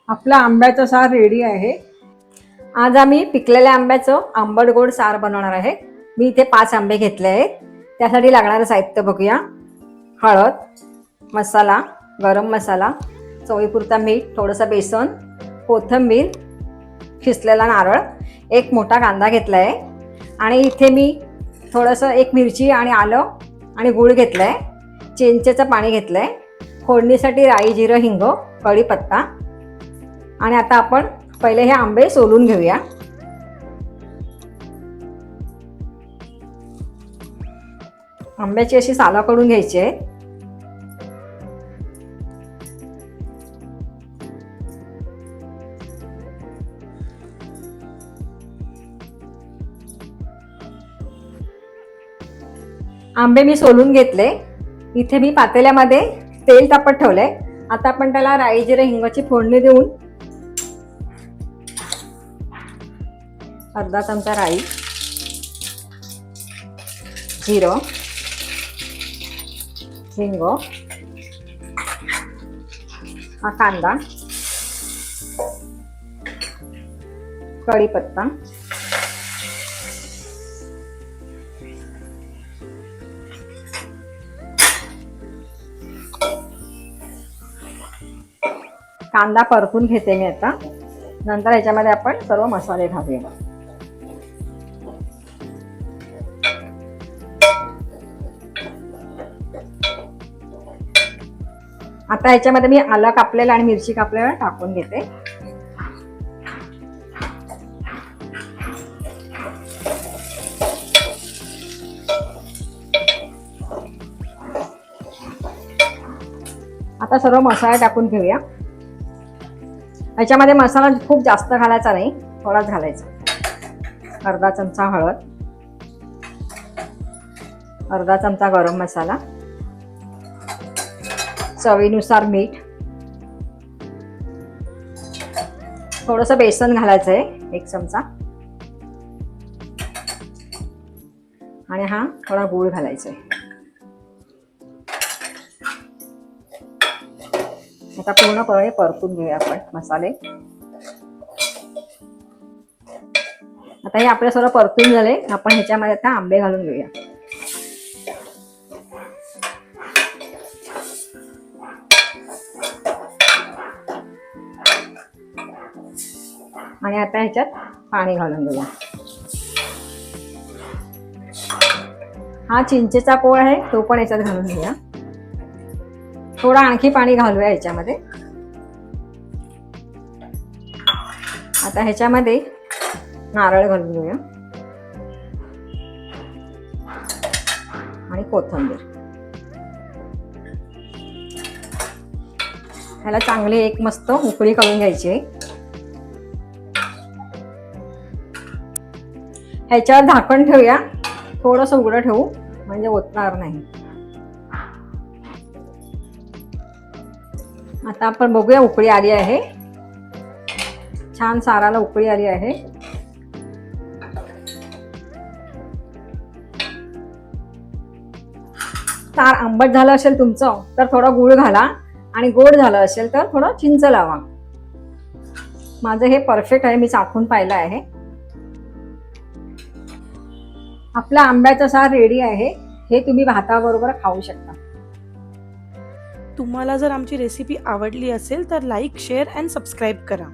आपला आंब्याचा सार रेडी आहे। आज आम्ही पिकलेल्या आंब्याचं आंबट गोड सार बनवणार आहे। मी इथे 5 आंबे घेतले आहेत। त्यासाठी लागणारे साहित्य बघूया। हळद, मसाला, गरम मसाला, चवीपुरता मीठ, थोडंसं बेसन, कोथिंबीर, खिसलेला नारळ, एक मोठा कांदा घेतला आहे आणि इथे मी थोडंसं एक मिरची आणि आलं आणि गूळ घेतलाय। चिंचेचं पाणी घेतलंय। फोडणीसाठी राई, जिरं, हिंग, कढीपत्ता। आणि आता आपण पहिले हे आंबे सोलून घेऊया। आंब्याची अशी सालं काढून घ्यायची आहे। आंबे मी सोलून घेतले। इथे मी पातेल्यामध्ये तेल तापत ठेवलंय। आता आपण त्याला राई, जिरे, हिंगाची फोडणी देऊन अर्धा चमचा राई, जिरं, हिंग, हा कांदा, कढीपत्ता, कांदा परतून घेते मी आता। नंतर याच्यामध्ये आपण सर्व मसाले घालूया। आता याच्यामध्ये मी आलं कापलेलं आणि मिरची कापलेलं टाकून घेते। आता सर्व मसाला टाकून घेऊया। याच्यामध्ये मसाला खूप जास्त घालायचा नाही, थोडाच घालायचा। अर्धा चमचा हळद, अर्धा चमचा गरम मसाला, चवीनुसार मीठ, थोडंसं बेसन घालायचं आहे 1 चमचा आणि हा थोडा गूळ घालायचा आहे। आता पूर्णपणे परतून घेऊया आपण मसाले। आता हे आपले सर्व परतून झाले। आपण ह्याच्यामध्ये आता आंबे घालून घेऊया। आणि आता ह्याच्यात पाणी घालून घेऊया। हा चिंचेचा कोळ आहे, तो पण याच्यात घालून घेऊया। थोडा आणखी पाणी घालूया ह्याच्यामध्ये। आता ह्याच्यामध्ये नारळ घालून घेऊया आणि कोथिंबीर। ह्याला चांगली एक मस्त उकळी काढून घ्यायची। ह्याच्यावर झाकण ठेवूया, थोडंसं उघडं ठेवू म्हणजे ओतणार नाही। आता आपण बघूया, उकळी आली आहे। छान साराला उकळी आली आहे। सार आंबट झालं असेल तुमचं तर थोडा गूळ घाला आणि गोड झालं असेल तर थोडं चिंच लावा। माझं हे परफेक्ट आहे, मी चाखून पाहिलं आहे। आपला आंब्याचा सार रेडी आहे। हे तुम्ही भाताबरोबर खाऊ शकता। तुम्हाला जर आमची रेसिपी आवडली असेल तर लाईक, शेअर अँड सबस्क्राईब करा।